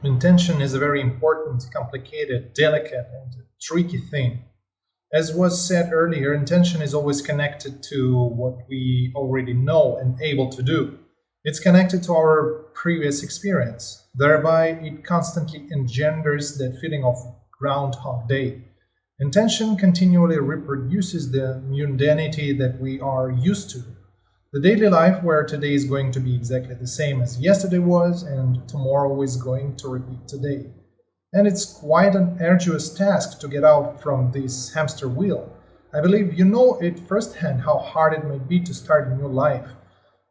Intention is a very important, complicated, delicate, and tricky thing. As was said earlier, intention is always connected to what we already know and able to do. It's connected to our previous experience. Thereby, it constantly engenders that feeling of Groundhog Day. Intention continually reproduces the mundanity that we are used to. The daily life where today is going to be exactly the same as yesterday was, and tomorrow is going to repeat today. And it's quite an arduous task to get out from this hamster wheel. I believe you know it firsthand how hard it might be to start a new life.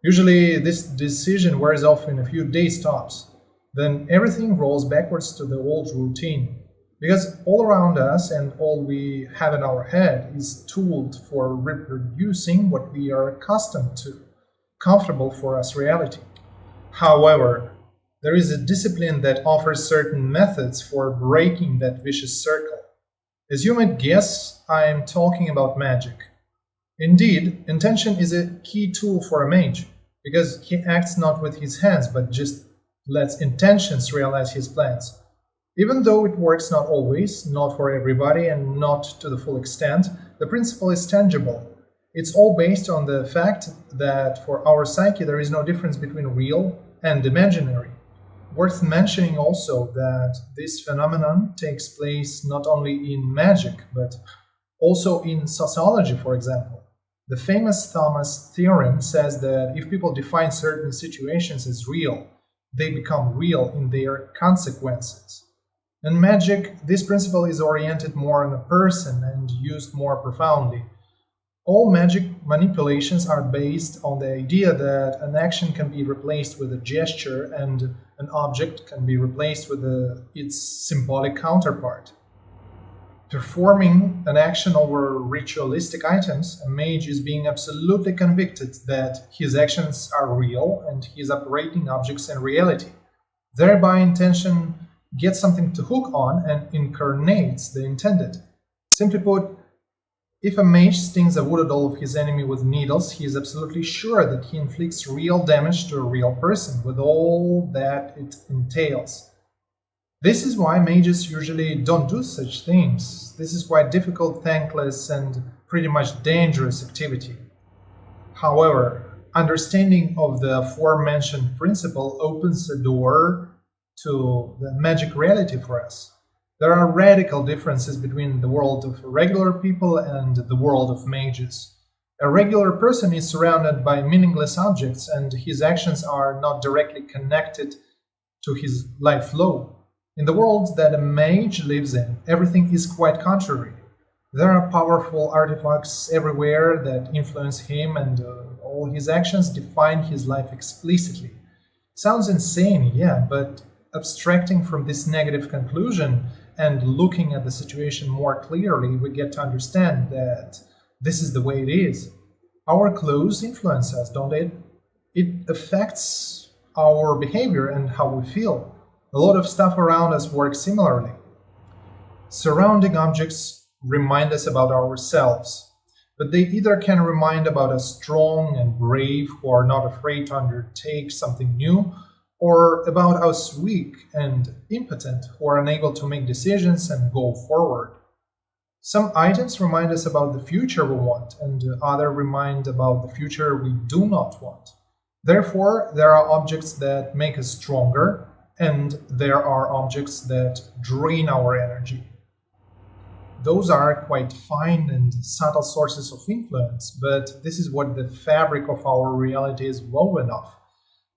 Usually, this decision wears off in a few days tops. Then everything rolls backwards to the old routine. Because all around us and all we have in our head is tooled for reproducing what we are accustomed to, comfortable for us reality. However, there is a discipline that offers certain methods for breaking that vicious circle. As you might guess, I am talking about magic. Indeed, intention is a key tool for a mage, because he acts not with his hands but just lets intentions realize his plans. Even though it works not always, not for everybody, and not to the full extent, the principle is tangible. It's all based on the fact that for our psyche there is no difference between real and imaginary. Worth mentioning also that this phenomenon takes place not only in magic, but also in sociology, for example. The famous Thomas theorem says that if people define certain situations as real, they become real in their consequences. In magic, this principle is oriented more on a person and used more profoundly. All magic manipulations are based on the idea that an action can be replaced with a gesture and an object can be replaced with its symbolic counterpart. Performing an action over ritualistic items, a mage is being absolutely convicted that his actions are real and he is operating objects in reality. Thereby, intention gets something to hook on and incarnates the intended. Simply put, if a mage stings a voodoo doll of his enemy with needles, he is absolutely sure that he inflicts real damage to a real person, with all that it entails. This is why mages usually don't do such things. This is quite difficult, thankless, and pretty much dangerous activity. However, understanding of the aforementioned principle opens a door to the magic reality for us. There are radical differences between the world of regular people and the world of mages. A regular person is surrounded by meaningless objects, and his actions are not directly connected to his life flow. In the world that a mage lives in, everything is quite contrary. There are powerful artifacts everywhere that influence him, and all his actions define his life explicitly. Sounds insane, yeah, but abstracting from this negative conclusion and looking at the situation more clearly, we get to understand that this is the way it is. Our clothes influence us, don't it? It affects our behavior and how we feel. A lot of stuff around us works similarly. Surrounding objects remind us about ourselves, but they either can remind about us strong and brave who are not afraid to undertake something new, or about us weak and impotent who are unable to make decisions and go forward. Some items remind us about the future we want, and others remind about the future we do not want. Therefore, there are objects that make us stronger, and there are objects that drain our energy. Those are quite fine and subtle sources of influence, but this is what the fabric of our reality is woven of.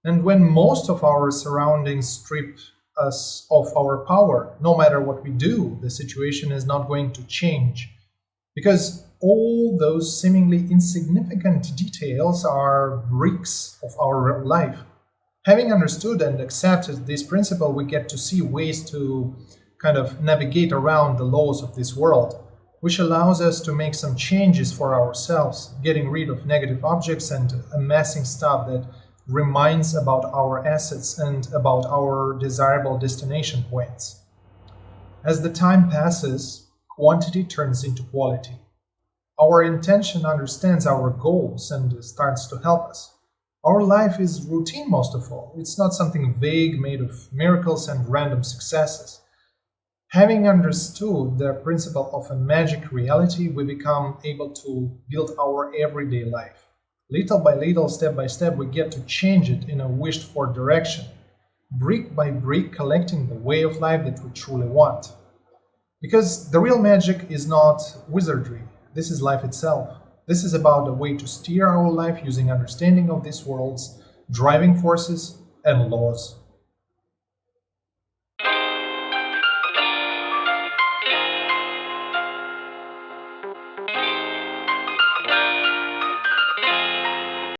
And when most of our surroundings strip us of our power, no matter what we do, the situation is not going to change. Because all those seemingly insignificant details are bricks of our life. Having understood and accepted this principle, we get to see ways to kind of navigate around the laws of this world, which allows us to make some changes for ourselves, getting rid of negative objects and amassing stuff that reminds about our assets and about our desirable destination points. As the time passes, quantity turns into quality. Our intention understands our goals and starts to help us. Our life is routine most of all. It's not something vague made of miracles and random successes. Having understood the principle of a magic reality, we become able to build our everyday life. Little by little, step by step, we get to change it in a wished for direction, brick by brick, collecting the way of life that we truly want. Because the real magic is not wizardry, this is life itself. This is about a way to steer our life using understanding of this world's driving forces and laws.